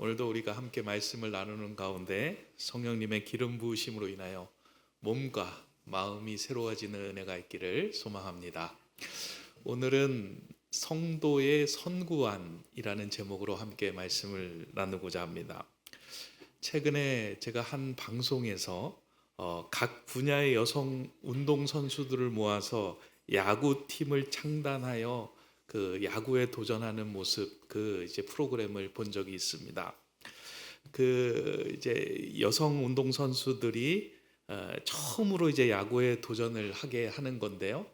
오늘도 우리가 함께 말씀을 나누는 가운데 성령님의 기름 부으심으로 인하여 몸과 마음이 새로워지는 은혜가 있기를 소망합니다. 오늘은 성도의 선구안이라는 제목으로 함께 말씀을 나누고자 합니다. 최근에 제가 한 방송에서 각 분야의 여성 운동 선수들을 모아서 야구팀을 창단하여 그 야구에 도전하는 모습, 그 이제 프로그램을 본 적이 있습니다. 그 이제 여성 운동 선수들이 처음으로 이제 야구에 도전을 하게 하는 건데요.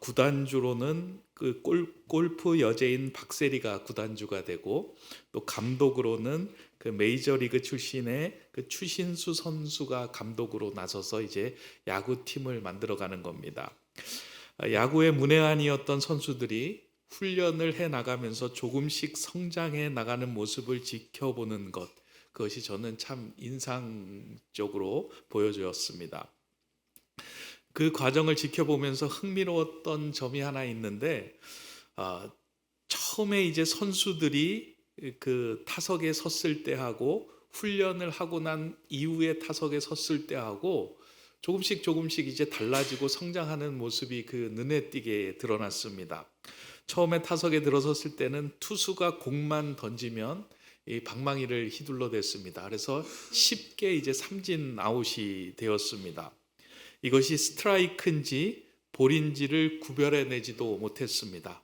구단주로는 그 골프 여제인 박세리가 구단주가 되고, 또 감독으로는 그 메이저리그 출신의 그 추신수 선수가 감독으로 나서서 이제 야구팀을 만들어가는 겁니다. 야구의 문외한이었던 선수들이 훈련을 해 나가면서 조금씩 성장해 나가는 모습을 지켜보는 것, 그것이 저는 참 인상적으로 보여주었습니다. 그 과정을 지켜보면서 흥미로웠던 점이 하나 있는데, 처음에 이제 선수들이 그 타석에 섰을 때하고 훈련을 하고 난 이후에 타석에 섰을 때하고 조금씩 이제 달라지고 성장하는 모습이 그 눈에 띄게 드러났습니다. 처음에 타석에 들어섰을 때는 투수가 공만 던지면 이 방망이를 휘둘러 댔습니다. 그래서 쉽게 이제 삼진 아웃이 되었습니다. 이것이 스트라이크인지 볼인지를 구별해내지도 못했습니다.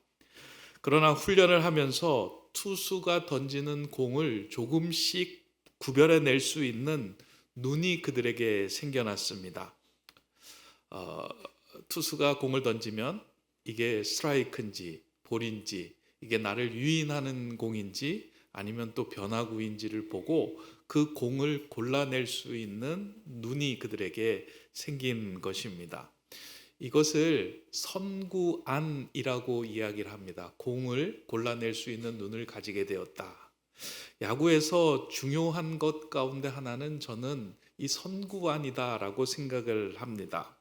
그러나 훈련을 하면서 투수가 던지는 공을 조금씩 구별해낼 수 있는 눈이 그들에게 생겨났습니다. 투수가 공을 던지면 이게 스트라이크인지 볼인지, 이게 나를 유인하는 공인지 아니면 또 변화구인지를 보고 그 공을 골라낼 수 있는 눈이 그들에게 생긴 것입니다. 이것을 선구안이라고 이야기를 합니다. 공을 골라낼 수 있는 눈을 가지게 되었다. 야구에서 중요한 것 가운데 하나는 저는 이 선구안이다라고 생각을 합니다.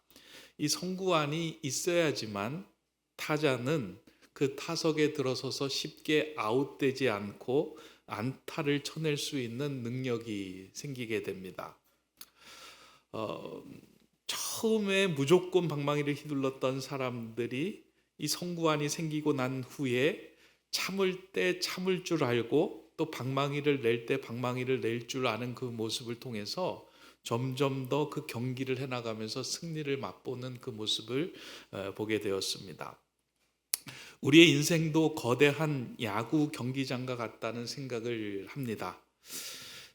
이 선구안이 있어야지만 타자는 그 타석에 들어서서 쉽게 아웃되지 않고 안타를 쳐낼 수 있는 능력이 생기게 됩니다. 처음에 무조건 방망이를 휘둘렀던 사람들이 이 선구안이 생기고 난 후에 참을 때 참을 줄 알고 또 방망이를 낼 때 방망이를 낼 줄 아는 그 모습을 통해서 점점 더 그 경기를 해나가면서 승리를 맛보는 그 모습을 보게 되었습니다. 우리의 인생도 거대한 야구 경기장과 같다는 생각을 합니다.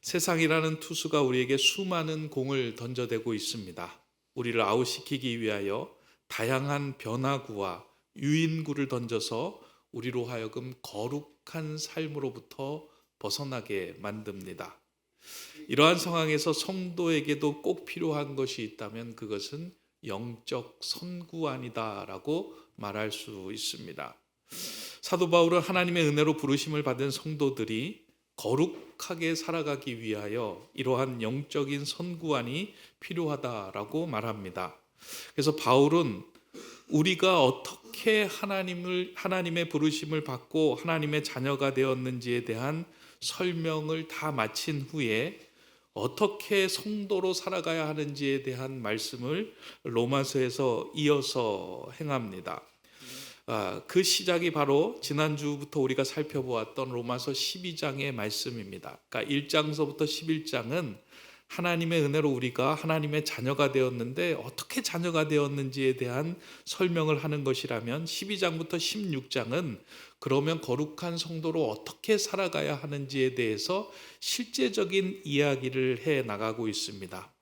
세상이라는 투수가 우리에게 수많은 공을 던져대고 있습니다. 우리를 아웃시키기 위하여 다양한 변화구와 유인구를 던져서 우리로 하여금 거룩한 삶으로부터 벗어나게 만듭니다. 이러한 상황에서 성도에게도 꼭 필요한 것이 있다면 그것은 영적 선구안이다라고 말할 수 있습니다. 사도 바울은 하나님의 은혜로 부르심을 받은 성도들이 거룩하게 살아가기 위하여 이러한 영적인 선구안이 필요하다라고 말합니다. 그래서 바울은 우리가 어떻게 하나님의 부르심을 받고 하나님의 자녀가 되었는지에 대한 설명을 다 마친 후에 어떻게 성도로 살아가야 하는지에 대한 말씀을 로마서에서 이어서 행합니다. 그 시작이 바로 지난주부터 우리가 살펴보았던 로마서 12장의 말씀입니다. 그러니까 1장서부터 11장은 하나님의 은혜로 우리가 하나님의 자녀가 되었는데 어떻게 자녀가 되었는지에 대한 설명을 하는 것이라면, 12장부터 16장은 그러면 거룩한 성도로 어떻게 살아가야 하는지에 대해서 실제적인 이야기를 해 나가고 있습니다.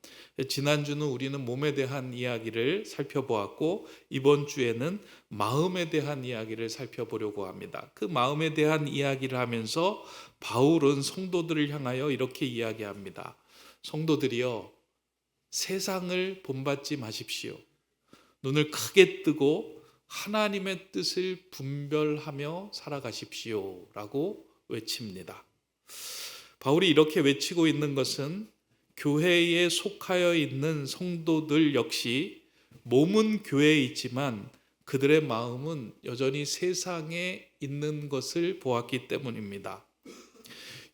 지난주는 우리는 몸에 대한 이야기를 살펴보았고, 이번 주에는 마음에 대한 이야기를 살펴보려고 합니다. 그 마음에 대한 이야기를 하면서 바울은 성도들을 향하여 이렇게 이야기합니다. 성도들이여, 세상을 본받지 마십시오. 눈을 크게 뜨고 하나님의 뜻을 분별하며 살아가십시오 라고 외칩니다. 바울이 이렇게 외치고 있는 것은 교회에 속하여 있는 성도들 역시 몸은 교회에 있지만 그들의 마음은 여전히 세상에 있는 것을 보았기 때문입니다.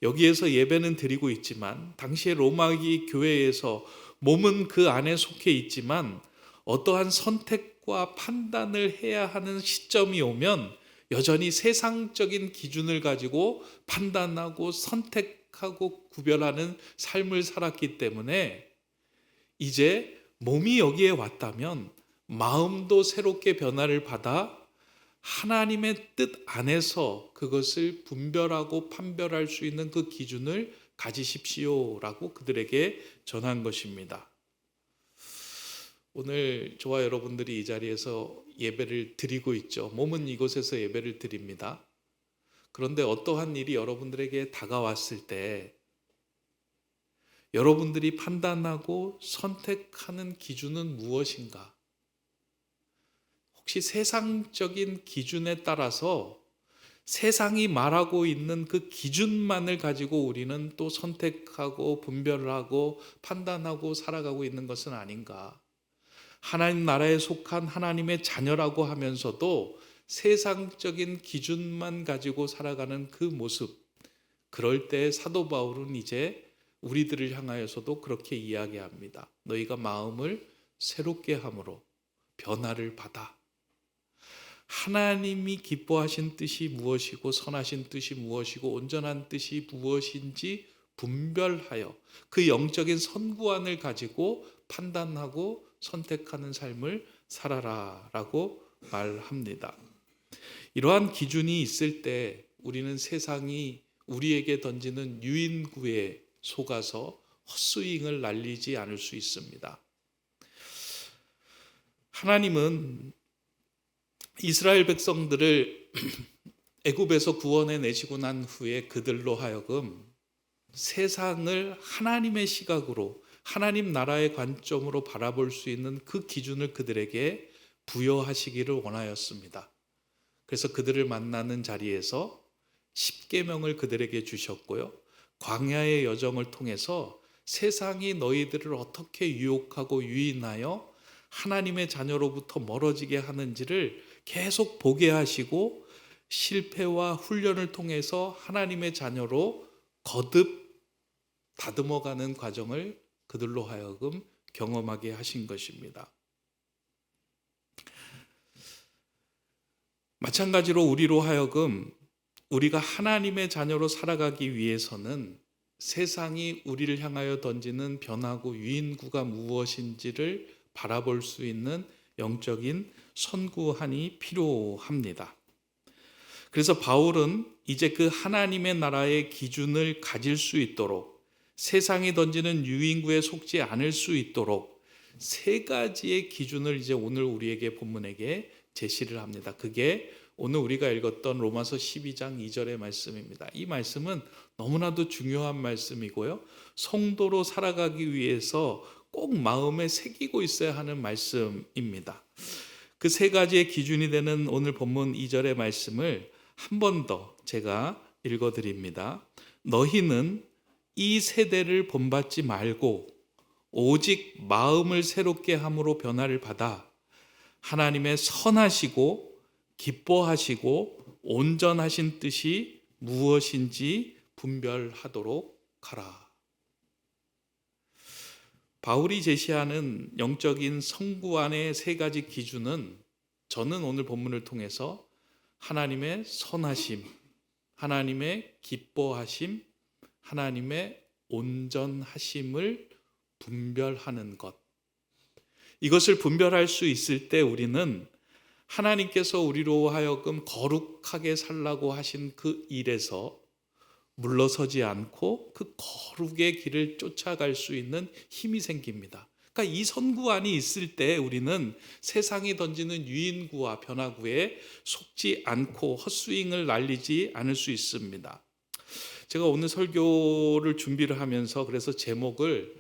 여기에서 예배는 드리고 있지만 당시에 로마기 교회에서 몸은 그 안에 속해 있지만 어떠한 선택과 판단을 해야 하는 시점이 오면 여전히 세상적인 기준을 가지고 판단하고 선택하고 구별하는 삶을 살았기 때문에 이제 몸이 여기에 왔다면 마음도 새롭게 변화를 받아 하나님의 뜻 안에서 그것을 분별하고 판별할 수 있는 그 기준을 가지십시오라고 그들에게 전한 것입니다. 오늘 저와 여러분들이 이 자리에서 예배를 드리고 있죠. 몸은 이곳에서 예배를 드립니다. 그런데 어떠한 일이 여러분들에게 다가왔을 때 여러분들이 판단하고 선택하는 기준은 무엇인가? 혹시 세상적인 기준에 따라서 세상이 말하고 있는 그 기준만을 가지고 우리는 또 선택하고 분별을 하고 판단하고 살아가고 있는 것은 아닌가? 하나님 나라에 속한 하나님의 자녀라고 하면서도 세상적인 기준만 가지고 살아가는 그 모습, 그럴 때 사도 바울은 이제 우리들을 향하여서도 그렇게 이야기합니다. 너희가 마음을 새롭게 함으로 변화를 받아 하나님이 기뻐하신 뜻이 무엇이고 선하신 뜻이 무엇이고 온전한 뜻이 무엇인지 분별하여 그 영적인 선구안을 가지고 판단하고 선택하는 삶을 살아라 라고 말합니다. 이러한 기준이 있을 때 우리는 세상이 우리에게 던지는 유인구에 속아서 헛스윙을 날리지 않을 수 있습니다. 하나님은 이스라엘 백성들을 애굽에서 구원해 내시고 난 후에 그들로 하여금 세상을 하나님의 시각으로 하나님 나라의 관점으로 바라볼 수 있는 그 기준을 그들에게 부여하시기를 원하였습니다. 그래서 그들을 만나는 자리에서 십계명을 그들에게 주셨고요. 광야의 여정을 통해서 세상이 너희들을 어떻게 유혹하고 유인하여 하나님의 자녀로부터 멀어지게 하는지를 계속 보게 하시고 실패와 훈련을 통해서 하나님의 자녀로 거듭 다듬어가는 과정을 그들로 하여금 경험하게 하신 것입니다. 마찬가지로 우리로 하여금 우리가 하나님의 자녀로 살아가기 위해서는 세상이 우리를 향하여 던지는 변하고 유인구가 무엇인지를 바라볼 수 있는 영적인 선구안이 필요합니다. 그래서 바울은 이제 그 하나님의 나라의 기준을 가질 수 있도록 세상이 던지는 유인구에 속지 않을 수 있도록 세 가지의 기준을 이제 오늘 우리에게 본문에게 제시를 합니다. 그게 오늘 우리가 읽었던 로마서 12장 2절의 말씀입니다. 이 말씀은 너무나도 중요한 말씀이고요. 성도로 살아가기 위해서 꼭 마음에 새기고 있어야 하는 말씀입니다. 그 세 가지의 기준이 되는 오늘 본문 2절의 말씀을 한 번 더 제가 읽어드립니다. 너희는 이 세대를 본받지 말고 오직 마음을 새롭게 함으로 변화를 받아 하나님의 선하시고 기뻐하시고 온전하신 뜻이 무엇인지 분별하도록 하라. 바울이 제시하는 영적인 성구안의 세 가지 기준은 저는 오늘 본문을 통해서 하나님의 선하심, 하나님의 기뻐하심, 하나님의 온전하심을 분별하는 것, 이것을 분별할 수 있을 때 우리는 하나님께서 우리로 하여금 거룩하게 살라고 하신 그 일에서 물러서지 않고 그 거룩의 길을 쫓아갈 수 있는 힘이 생깁니다. 그러니까 이 선구안이 있을 때 우리는 세상이 던지는 유인구와 변화구에 속지 않고 헛스윙을 날리지 않을 수 있습니다. 제가 오늘 설교를 준비를 하면서 그래서 제목을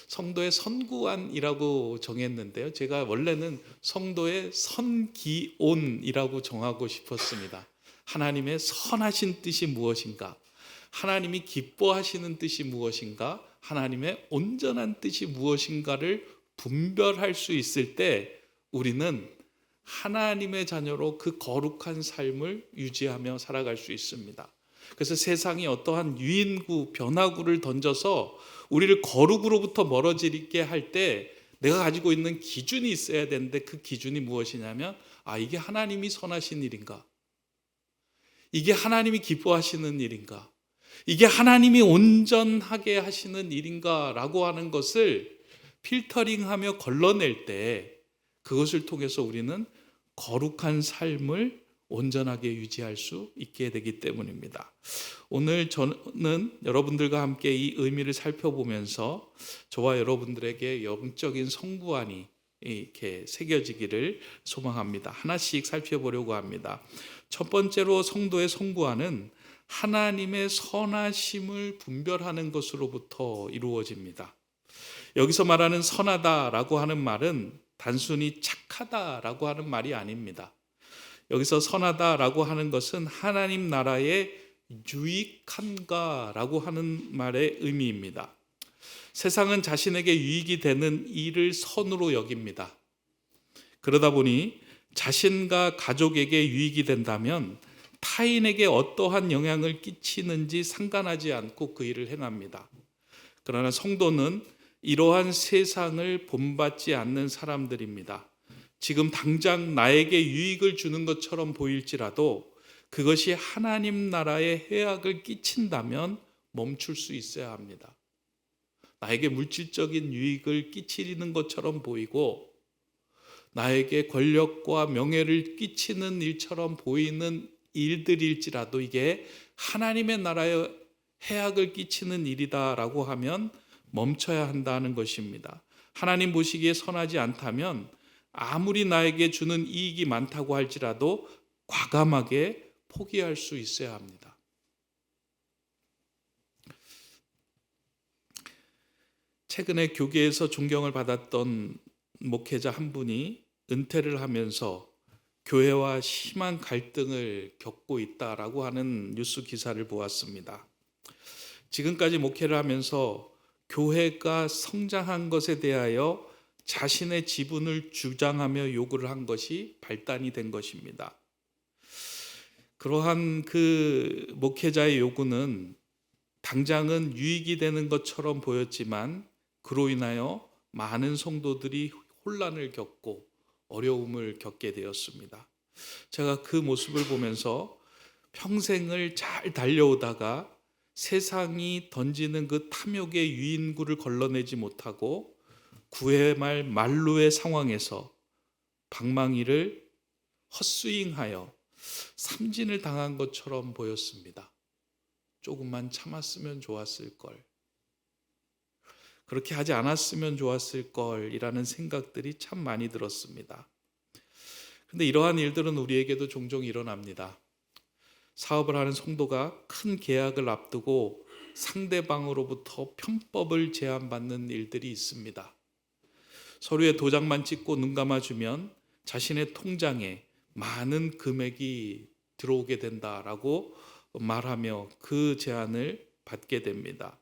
성도의 선구안이라고 정했는데요. 제가 원래는 성도의 선기온이라고 정하고 싶었습니다. 하나님의 선하신 뜻이 무엇인가? 하나님이 기뻐하시는 뜻이 무엇인가? 하나님의 온전한 뜻이 무엇인가를 분별할 수 있을 때 우리는 하나님의 자녀로 그 거룩한 삶을 유지하며 살아갈 수 있습니다. 그래서 세상이 어떠한 유인구, 변화구를 던져서 우리를 거룩으로부터 멀어지게 할 때 내가 가지고 있는 기준이 있어야 되는데, 그 기준이 무엇이냐면, 이게 하나님이 선하신 일인가? 이게 하나님이 기뻐하시는 일인가? 이게 하나님이 온전하게 하시는 일인가? 라고 하는 것을 필터링하며 걸러낼 때, 그것을 통해서 우리는 거룩한 삶을 온전하게 유지할 수 있게 되기 때문입니다. 오늘 저는 여러분들과 함께 이 의미를 살펴보면서 저와 여러분들에게 영적인 성구안이 이렇게 새겨지기를 소망합니다. 하나씩 살펴보려고 합니다. 첫 번째로 성도의 성구안은 하나님의 선하심을 분별하는 것으로부터 이루어집니다. 여기서 말하는 선하다라고 하는 말은 단순히 착하다라고 하는 말이 아닙니다. 여기서 선하다라고 하는 것은 하나님 나라의 유익한가라고 하는 말의 의미입니다. 세상은 자신에게 유익이 되는 일을 선으로 여깁니다. 그러다 보니 자신과 가족에게 유익이 된다면 타인에게 어떠한 영향을 끼치는지 상관하지 않고 그 일을 행합니다. 그러나 성도는 이러한 세상을 본받지 않는 사람들입니다. 지금 당장 나에게 유익을 주는 것처럼 보일지라도 그것이 하나님 나라에 해악을 끼친다면 멈출 수 있어야 합니다. 나에게 물질적인 유익을 끼치는 것처럼 보이고 나에게 권력과 명예를 끼치는 일처럼 보이는 일들일지라도 이게 하나님의 나라에 해악을 끼치는 일이다라고 하면 멈춰야 한다는 것입니다. 하나님 보시기에 선하지 않다면 아무리 나에게 주는 이익이 많다고 할지라도 과감하게 포기할 수 있어야 합니다. 최근에 교계에서 존경을 받았던 목회자 한 분이 은퇴를 하면서 교회와 심한 갈등을 겪고 있다라고 하는 뉴스 기사를 보았습니다. 지금까지 목회를 하면서 교회가 성장한 것에 대하여 자신의 지분을 주장하며 요구를 한 것이 발단이 된 것입니다. 그러한 그 목회자의 요구는 당장은 유익이 되는 것처럼 보였지만 그로 인하여 많은 성도들이 혼란을 겪고 어려움을 겪게 되었습니다. 제가 그 모습을 보면서 평생을 잘 달려오다가 세상이 던지는 그 탐욕의 유인구를 걸러내지 못하고 9회 말 만루의 상황에서 방망이를 헛스윙하여 삼진을 당한 것처럼 보였습니다. 조금만 참았으면 좋았을 걸, 그렇게 하지 않았으면 좋았을 걸이라는 생각들이 참 많이 들었습니다. 그런데 이러한 일들은 우리에게도 종종 일어납니다. 사업을 하는 성도가 큰 계약을 앞두고 상대방으로부터 편법을 제안받는 일들이 있습니다. 서류에 도장만 찍고 눈 감아주면 자신의 통장에 많은 금액이 들어오게 된다라고 말하며 그 제안을 받게 됩니다.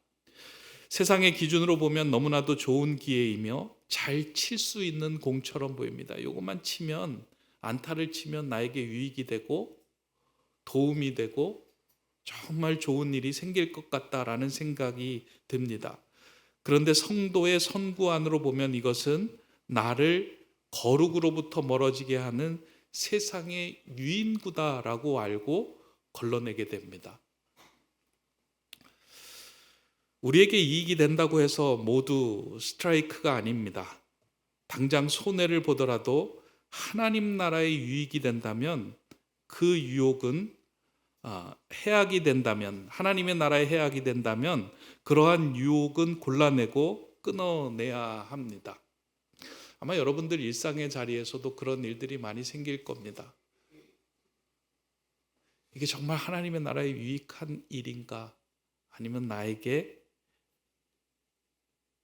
세상의 기준으로 보면 너무나도 좋은 기회이며 잘 칠 수 있는 공처럼 보입니다. 이것만 치면, 안타를 치면 나에게 유익이 되고 도움이 되고 정말 좋은 일이 생길 것 같다라는 생각이 듭니다. 그런데 성도의 선구안으로 보면 이것은 나를 거룩으로부터 멀어지게 하는 세상의 유인구다라고 알고 걸러내게 됩니다. 우리에게 이익이 된다고 해서 모두 스트라이크가 아닙니다. 당장 손해를 보더라도 하나님 나라의 유익이 된다면 그 유혹은 해악이 된다면, 하나님의 나라의 해악이 된다면 그러한 유혹은 골라내고 끊어내야 합니다. 아마 여러분들 일상의 자리에서도 그런 일들이 많이 생길 겁니다. 이게 정말 하나님의 나라에 유익한 일인가? 아니면 나에게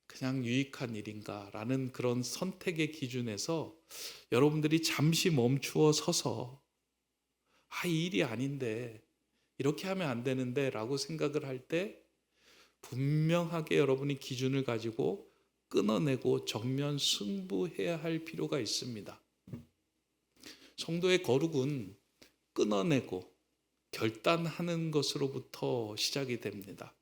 그냥 유익한 일인가? 라는 그런 선택의 기준에서 여러분들이 잠시 멈추어 서서 이 일이 아닌데, 이렇게 하면 안 되는데 라고 생각을 할 때 분명하게 여러분이 기준을 가지고 끊어내고 정면 승부해야 할 필요가 있습니다. 성도의 거룩은 끊어내고 결단하는 것으로부터 시작이 됩니다.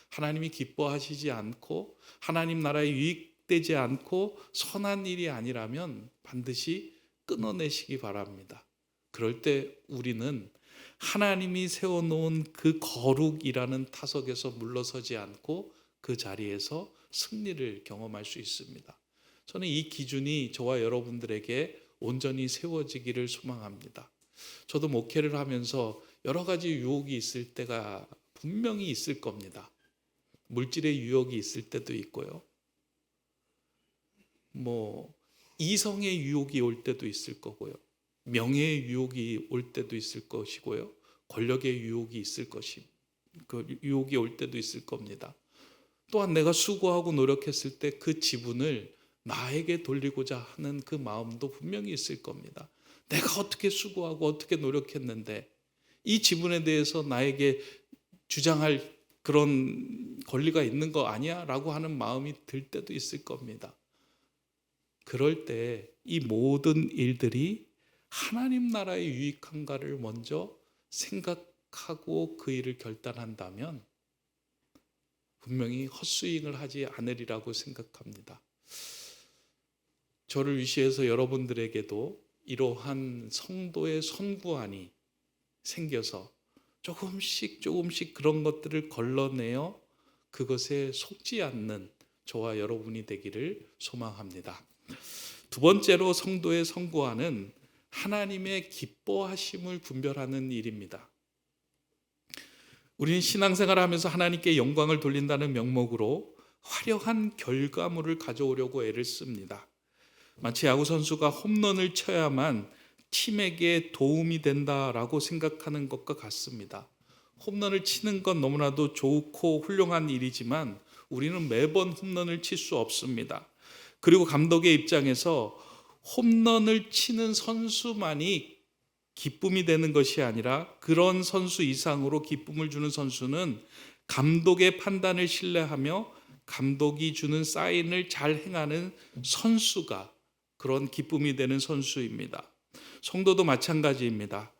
하나님이 기뻐하시지 않고 하나님 나라에 유익되지 않고 선한 일이 아니라면 반드시 끊어내시기 바랍니다. 그럴 때 우리는 하나님이 세워놓은 그 거룩이라는 타석에서 물러서지 않고 그 자리에서 승리를 경험할 수 있습니다. 저는 이 기준이 저와 여러분들에게 온전히 세워지기를 소망합니다. 저도 목회를 하면서 여러 가지 유혹이 있을 때가 분명히 있을 겁니다. 물질의 유혹이 있을 때도 있고요. 이성의 유혹이 올 때도 있을 거고요. 명예의 유혹이 올 때도 있을 것이고요. 권력의 유혹이 있을 그 유혹이 올 때도 있을 겁니다. 또한 내가 수고하고 노력했을 때 그 지분을 나에게 돌리고자 하는 그 마음도 분명히 있을 겁니다. 내가 어떻게 수고하고 어떻게 노력했는데 이 지분에 대해서 나에게 주장할 그런 권리가 있는 거 아니야? 라고 하는 마음이 들 때도 있을 겁니다. 그럴 때 이 모든 일들이 하나님 나라의 유익한가를 먼저 생각하고 그 일을 결단한다면 분명히 헛스윙을 하지 않으리라고 생각합니다. 저를 위시해서 여러분들에게도 이러한 성도의 선구안이 생겨서 조금씩 그런 것들을 걸러내어 그것에 속지 않는 저와 여러분이 되기를 소망합니다. 두 번째로 성도의 선구안은 하나님의 기뻐하심을 분별하는 일입니다. 우리는 신앙생활을 하면서 하나님께 영광을 돌린다는 명목으로 화려한 결과물을 가져오려고 애를 씁니다. 마치 야구 선수가 홈런을 쳐야만 팀에게 도움이 된다라고 생각하는 것과 같습니다. 홈런을 치는 건 너무나도 좋고 훌륭한 일이지만 우리는 매번 홈런을 칠 수 없습니다. 그리고 감독의 입장에서 홈런을 치는 선수만이 기쁨이 되는 것이 아니라 그런 선수 이상으로 기쁨을 주는 선수는 감독의 판단을 신뢰하며 감독이 주는 사인을 잘 행하는 선수가 그런 기쁨이 되는 선수입니다. 성도도 마찬가지입니다.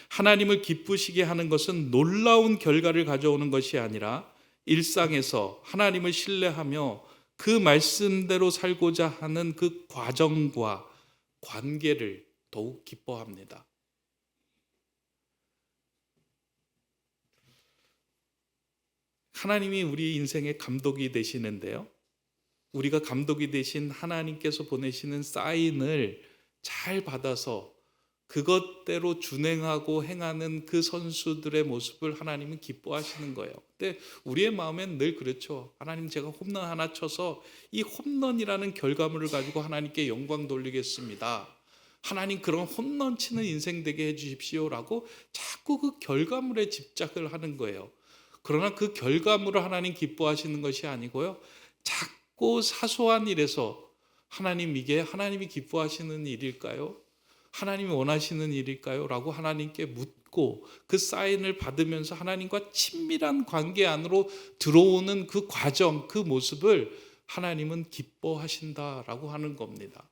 하나님을 기쁘시게 하는 것은 놀라운 결과를 가져오는 것이 아니라 일상에서 하나님을 신뢰하며 그 말씀대로 살고자 하는 그 과정과 관계를 더욱 기뻐합니다. 하나님이 우리 인생의 감독이 되시는데요. 우리가 감독이 되신 하나님께서 보내시는 사인을 잘 받아서 그것대로 준행하고 행하는 그 선수들의 모습을 하나님은 기뻐하시는 거예요. 근데 우리의 마음엔 늘 그렇죠. 하나님, 제가 홈런 하나 쳐서 이 홈런이라는 결과물을 가지고 하나님께 영광 돌리겠습니다. 하나님, 그런 홈런 치는 인생 되게 해주십시오라고 자꾸 그 결과물에 집착을 하는 거예요. 그러나 그 결과물을 하나님 기뻐하시는 것이 아니고요. 작고 사소한 일에서 하나님, 이게 하나님이 기뻐하시는 일일까요? 하나님이 원하시는 일일까요? 라고 하나님께 묻고 그 사인을 받으면서 하나님과 친밀한 관계 안으로 들어오는 그 과정, 그 모습을 하나님은 기뻐하신다라고 하는 겁니다.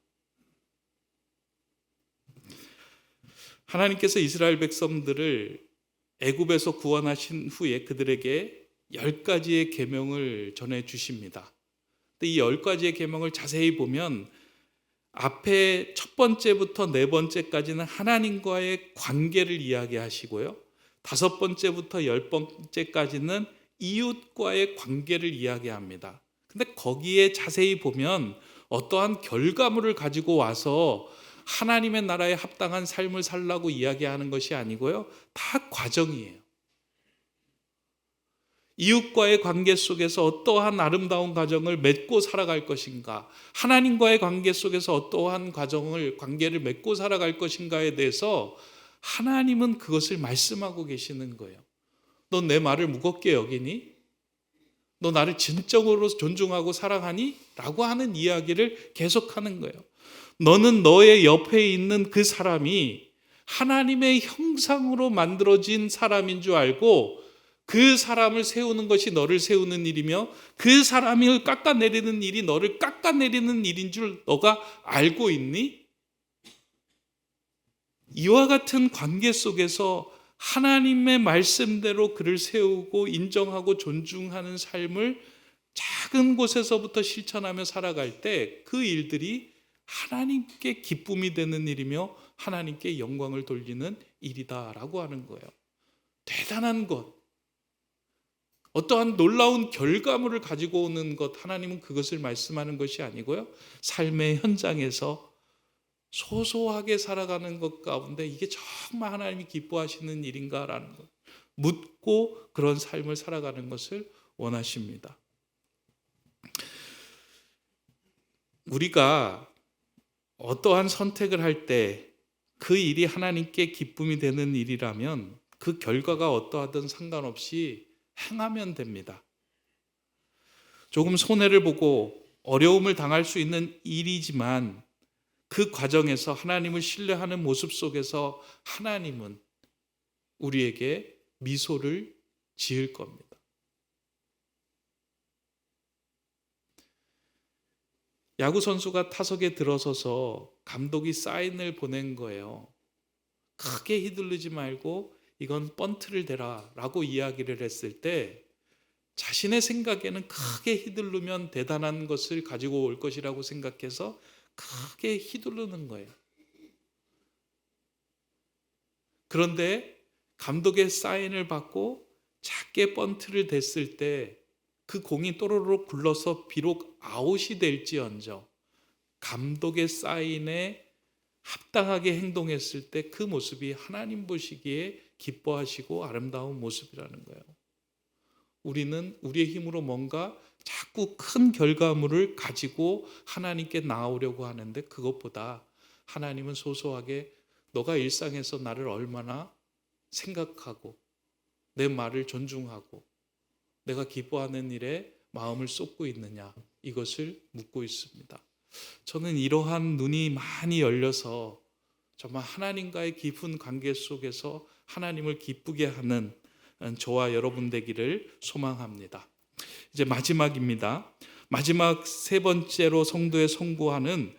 하나님께서 이스라엘 백성들을 애굽에서 구원하신 후에 그들에게 10가지의 계명을 전해 주십니다. 이 10가지의 계명을 자세히 보면 앞에 첫 번째부터 네 번째까지는 하나님과의 관계를 이야기하시고요. 5번째부터 10번째까지는 이웃과의 관계를 이야기합니다. 근데 거기에 자세히 보면 어떠한 결과물을 가지고 와서 하나님의 나라에 합당한 삶을 살라고 이야기하는 것이 아니고요. 다 과정이에요. 이웃과의 관계 속에서 어떠한 아름다운 과정을 맺고 살아갈 것인가, 하나님과의 관계 속에서 어떠한 관계를 맺고 살아갈 것인가에 대해서 하나님은 그것을 말씀하고 계시는 거예요. 너 내 말을 무겁게 여기니? 너 나를 진정으로 존중하고 사랑하니? 라고 하는 이야기를 계속하는 거예요. 너는 너의 옆에 있는 그 사람이 하나님의 형상으로 만들어진 사람인 줄 알고 그 사람을 세우는 것이 너를 세우는 일이며 그 사람을 깎아내리는 일이 너를 깎아내리는 일인 줄 너가 알고 있니? 이와 같은 관계 속에서 하나님의 말씀대로 그를 세우고 인정하고 존중하는 삶을 작은 곳에서부터 실천하며 살아갈 때 그 일들이 하나님께 기쁨이 되는 일이며 하나님께 영광을 돌리는 일이다라고 하는 거예요. 대단한 것, 어떠한 놀라운 결과물을 가지고 오는 것, 하나님은 그것을 말씀하는 것이 아니고요, 삶의 현장에서 소소하게 살아가는 것 가운데 이게 정말 하나님이 기뻐하시는 일인가라는 것, 묻고 그런 삶을 살아가는 것을 원하십니다. 우리가 어떠한 선택을 할 때 그 일이 하나님께 기쁨이 되는 일이라면 그 결과가 어떠하든 상관없이 행하면 됩니다. 조금 손해를 보고 어려움을 당할 수 있는 일이지만 그 과정에서 하나님을 신뢰하는 모습 속에서 하나님은 우리에게 미소를 지을 겁니다. 야구 선수가 타석에 들어서서 감독이 사인을 보낸 거예요. 크게 휘두르지 말고 이건 번트를 대라 라고 이야기를 했을 때 자신의 생각에는 크게 휘두르면 대단한 것을 가지고 올 것이라고 생각해서 크게 휘두르는 거예요. 그런데 감독의 사인을 받고 작게 번트를 댔을 때 그 공이 또로록 굴러서 비록 아웃이 될지언정 감독의 사인에 합당하게 행동했을 때 그 모습이 하나님 보시기에 기뻐하시고 아름다운 모습이라는 거예요. 우리는 우리의 힘으로 뭔가 자꾸 큰 결과물을 가지고 하나님께 나아오려고 하는데 그것보다 하나님은 소소하게 너가 일상에서 나를 얼마나 생각하고 내 말을 존중하고 내가 기뻐하는 일에 마음을 쏟고 있느냐, 이것을 묻고 있습니다. 저는 이러한 눈이 많이 열려서 정말 하나님과의 깊은 관계 속에서 하나님을 기쁘게 하는 저와 여러분 되기를 소망합니다. 이제 마지막입니다. 마지막 세 번째로 성도의 선고하는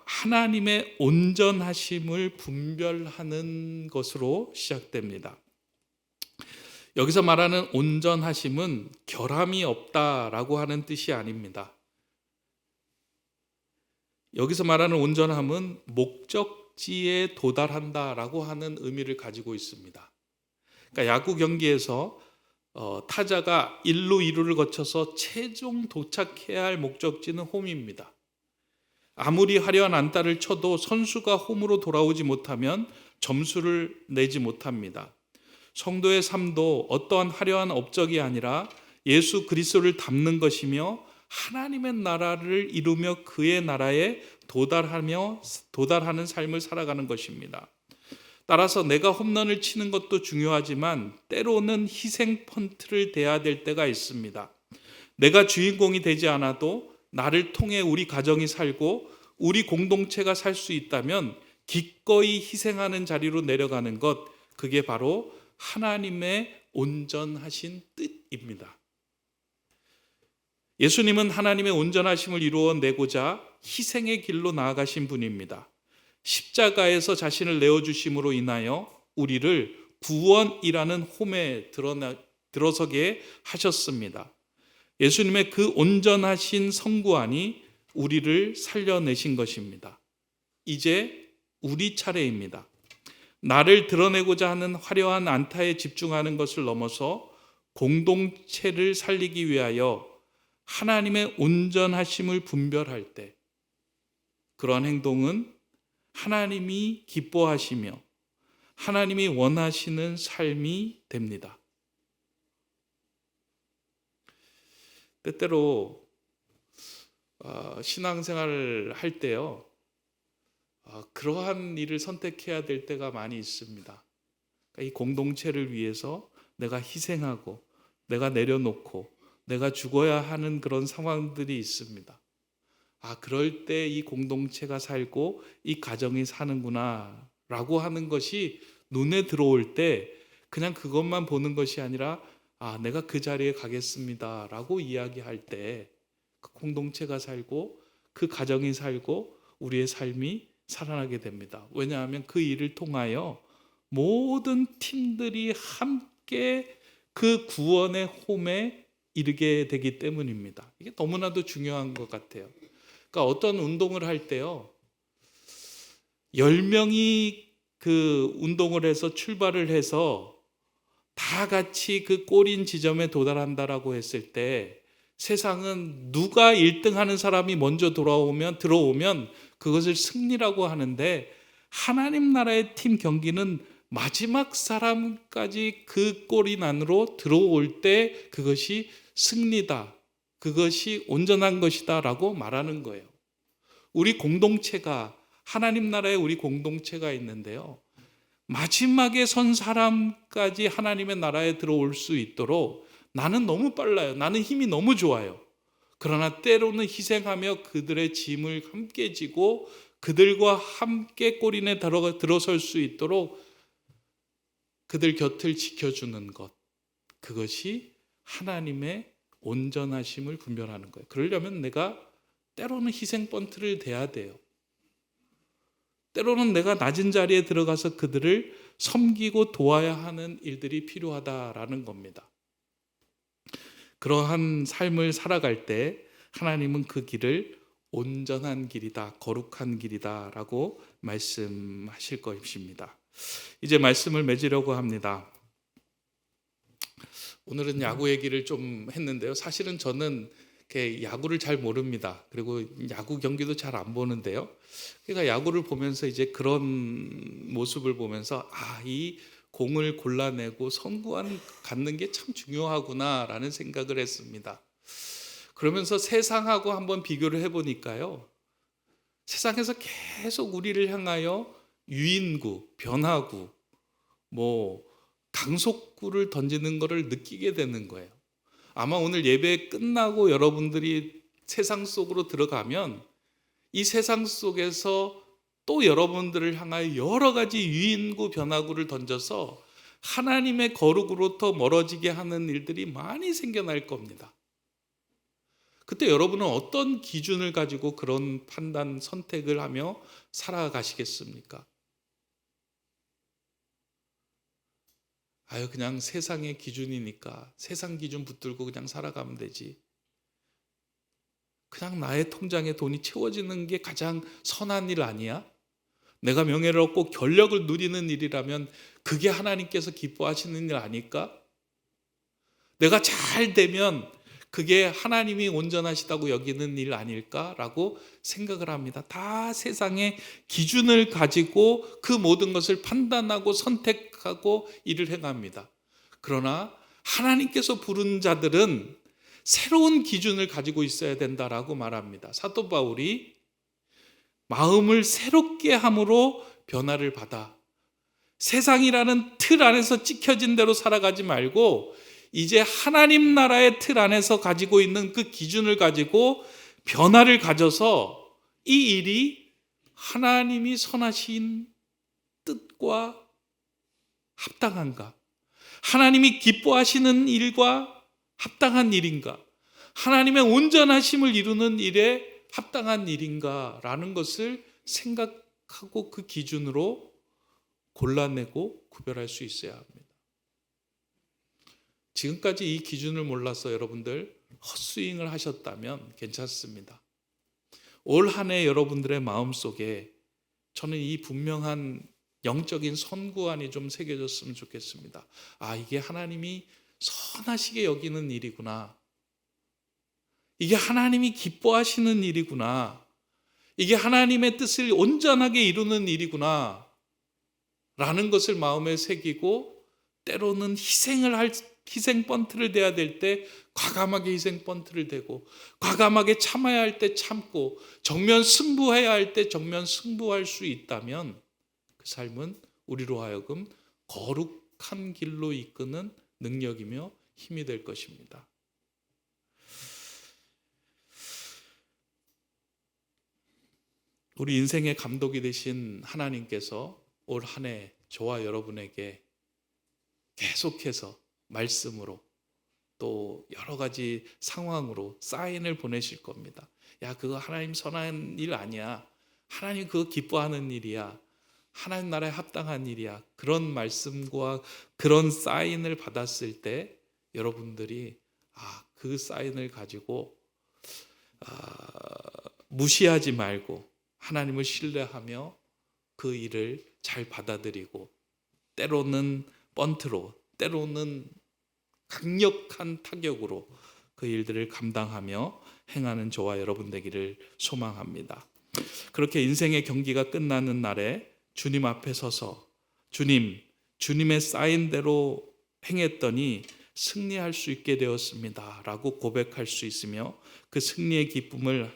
하나님의 온전하심을 분별하는 것으로 시작됩니다. 여기서 말하는 온전하심은 결함이 없다라고 하는 뜻이 아닙니다. 여기서 말하는 온전함은 목적지에 도달한다라고 하는 의미를 가지고 있습니다. 그러니까 야구 경기에서 타자가 1루 2루를 거쳐서 최종 도착해야 할 목적지는 홈입니다. 아무리 화려한 안타를 쳐도 선수가 홈으로 돌아오지 못하면 점수를 내지 못합니다. 성도의 삶도 어떠한 화려한 업적이 아니라 예수 그리스도를 닮는 것이며 하나님의 나라를 이루며 그의 나라에 도달하는 삶을 살아가는 것입니다. 따라서 내가 홈런을 치는 것도 중요하지만 때로는 희생 펀트를 대야 될 때가 있습니다. 내가 주인공이 되지 않아도 나를 통해 우리 가정이 살고 우리 공동체가 살 수 있다면 기꺼이 희생하는 자리로 내려가는 것, 그게 바로 하나님의 온전하신 뜻입니다. 예수님은 하나님의 온전하심을 이루어내고자 희생의 길로 나아가신 분입니다. 십자가에서 자신을 내어주심으로 인하여 우리를 구원이라는 홈에 들어서게 하셨습니다. 예수님의 그 온전하신 성구안이 우리를 살려내신 것입니다. 이제 우리 차례입니다. 나를 드러내고자 하는 화려한 안타에 집중하는 것을 넘어서 공동체를 살리기 위하여 하나님의 온전하심을 분별할 때 그러한 행동은 하나님이 기뻐하시며 하나님이 원하시는 삶이 됩니다. 때때로 신앙생활을 할 때요, 그러한 일을 선택해야 될 때가 많이 있습니다. 그러니까 이 공동체를 위해서 내가 희생하고 내가 내려놓고 내가 죽어야 하는 그런 상황들이 있습니다. 그럴 때 이 공동체가 살고 이 가정이 사는구나 라고 하는 것이 눈에 들어올 때 그냥 그것만 보는 것이 아니라 내가 그 자리에 가겠습니다 라고 이야기할 때 그 공동체가 살고 그 가정이 살고 우리의 삶이 살아나게 됩니다. 왜냐하면 그 일을 통하여 모든 팀들이 함께 그 구원의 홈에 이르게 되기 때문입니다. 이게 너무나도 중요한 것 같아요. 그러니까 어떤 운동을 할 때요, 10명이 그 운동을 해서 출발을 해서 다 같이 그 골인 지점에 도달한다라고 했을 때 세상은 누가 1등 하는 사람이 먼저 들어오면 그것을 승리라고 하는데, 하나님 나라의 팀 경기는 마지막 사람까지 그 골인 안으로 들어올 때 그것이 승리다, 그것이 온전한 것이다 라고 말하는 거예요. 우리 공동체가, 하나님 나라에 우리 공동체가 있는데요, 마지막에 선 사람까지 하나님의 나라에 들어올 수 있도록 나는 너무 빨라요. 나는 힘이 너무 좋아요. 그러나 때로는 희생하며 그들의 짐을 함께 지고 그들과 함께 골인에 들어설 수 있도록 그들 곁을 지켜주는 것, 그것이 하나님의 온전하심을 분별하는 거예요. 그러려면 내가 때로는 희생 번트를 대야 돼요. 때로는 내가 낮은 자리에 들어가서 그들을 섬기고 도와야 하는 일들이 필요하다라는 겁니다. 그러한 삶을 살아갈 때 하나님은 그 길을 온전한 길이다, 거룩한 길이다 라고 말씀하실 것입니다. 이제 말씀을 맺으려고 합니다. 오늘은 야구 얘기를 좀 했는데요, 사실은 저는 야구를 잘 모릅니다. 그리고 야구 경기도 잘 안 보는데요, 그러니까 야구를 보면서 이제 그런 모습을 보면서 이 공을 골라내고 선구안 갖는 게 참 중요하구나라는 생각을 했습니다. 그러면서 세상하고 한번 비교를 해보니까요, 세상에서 계속 우리를 향하여 유인구, 변화구, 강속구를 던지는 것을 느끼게 되는 거예요. 아마 오늘 예배 끝나고 여러분들이 세상 속으로 들어가면 이 세상 속에서 또 여러분들을 향하여 여러 가지 유인구, 변화구를 던져서 하나님의 거룩으로부터 멀어지게 하는 일들이 많이 생겨날 겁니다. 그때 여러분은 어떤 기준을 가지고 그런 판단, 선택을 하며 살아가시겠습니까? 그냥 세상의 기준이니까 세상 기준 붙들고 그냥 살아가면 되지, 그냥 나의 통장에 돈이 채워지는 게 가장 선한 일 아니야? 내가 명예를 얻고 권력을 누리는 일이라면 그게 하나님께서 기뻐하시는 일 아닐까? 내가 잘 되면 그게 하나님이 온전하시다고 여기는 일 아닐까라고 생각을 합니다. 다 세상의 기준을 가지고 그 모든 것을 판단하고 선택하고 일을 행합니다. 그러나 하나님께서 부른 자들은 새로운 기준을 가지고 있어야 된다라고 말합니다. 사도 바울이 마음을 새롭게 함으로 변화를 받아 세상이라는 틀 안에서 찍혀진 대로 살아가지 말고 이제 하나님 나라의 틀 안에서 가지고 있는 그 기준을 가지고 변화를 가져서 이 일이 하나님이 선하신 뜻과 합당한가? 하나님이 기뻐하시는 일과 합당한 일인가? 하나님의 온전하심을 이루는 일에 합당한 일인가? 라는 것을 생각하고 그 기준으로 골라내고 구별할 수 있어야 합니다. 지금까지 이 기준을 몰라서 여러분들 헛스윙을 하셨다면 괜찮습니다. 올 한 해 여러분들의 마음속에 저는 이 분명한 영적인 선구안이 좀 새겨졌으면 좋겠습니다. 이게 하나님이 선하시게 여기는 일이구나. 이게 하나님이 기뻐하시는 일이구나. 이게 하나님의 뜻을 온전하게 이루는 일이구나 라는 것을 마음에 새기고, 때로는 희생 번트를 대야 될 때 과감하게 희생 번트를 대고, 과감하게 참아야 할 때 참고, 정면 승부해야 할 때 정면 승부할 수 있다면 그 삶은 우리로 하여금 거룩한 길로 이끄는 능력이며 힘이 될 것입니다. 우리 인생의 감독이 되신 하나님께서 올 한 해 저와 여러분에게 계속해서 말씀으로 또 여러 가지 상황으로 사인을 보내실 겁니다. 그거 하나님 선한 일 아니야. 하나님 그거 기뻐하는 일이야. 하나님 나라에 합당한 일이야. 그런 말씀과 그런 사인을 받았을 때 여러분들이 그 사인을 가지고 무시하지 말고 하나님을 신뢰하며 그 일을 잘 받아들이고 때로는 번트로, 때로는 강력한 타격으로 그 일들을 감당하며 행하는 저와 여러분 되기를 소망합니다. 그렇게 인생의 경기가 끝나는 날에 주님 앞에 서서 주님의 사인대로 행했더니 승리할 수 있게 되었습니다 라고 고백할 수 있으며 그 승리의 기쁨을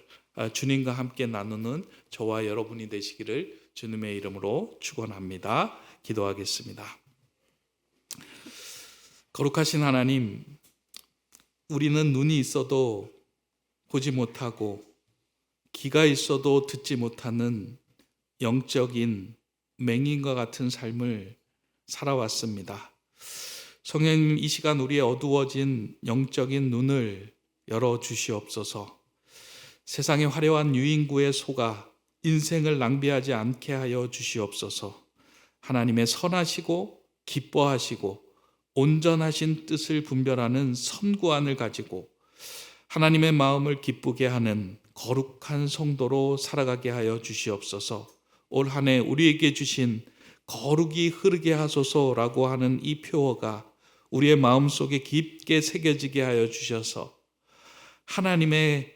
주님과 함께 나누는 저와 여러분이 되시기를 주님의 이름으로 축원합니다. 기도하겠습니다. 거룩하신 하나님, 우리는 눈이 있어도 보지 못하고 귀가 있어도 듣지 못하는 영적인 맹인과 같은 삶을 살아왔습니다. 성령님, 이 시간 우리의 어두워진 영적인 눈을 열어주시옵소서. 세상의 화려한 유인구에 속아 인생을 낭비하지 않게 하여 주시옵소서. 하나님의 선하시고 기뻐하시고 온전하신 뜻을 분별하는 선구안을 가지고 하나님의 마음을 기쁘게 하는 거룩한 성도로 살아가게 하여 주시옵소서. 올 한 해 우리에게 주신 거룩이 흐르게 하소서라고 하는 이 표어가 우리의 마음속에 깊게 새겨지게 하여 주셔서 하나님의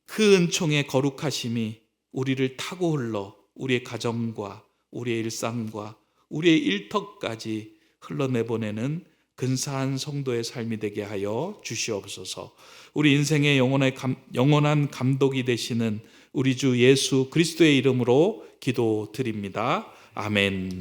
그 은총의 거룩하심이 우리를 타고 흘러 우리의 가정과 우리의 일상과 우리의 일터까지 흘러내보내는 근사한 성도의 삶이 되게 하여 주시옵소서. 우리 인생의 영원한 감독이 되시는 우리 주 예수 그리스도의 이름으로 기도드립니다. 아멘.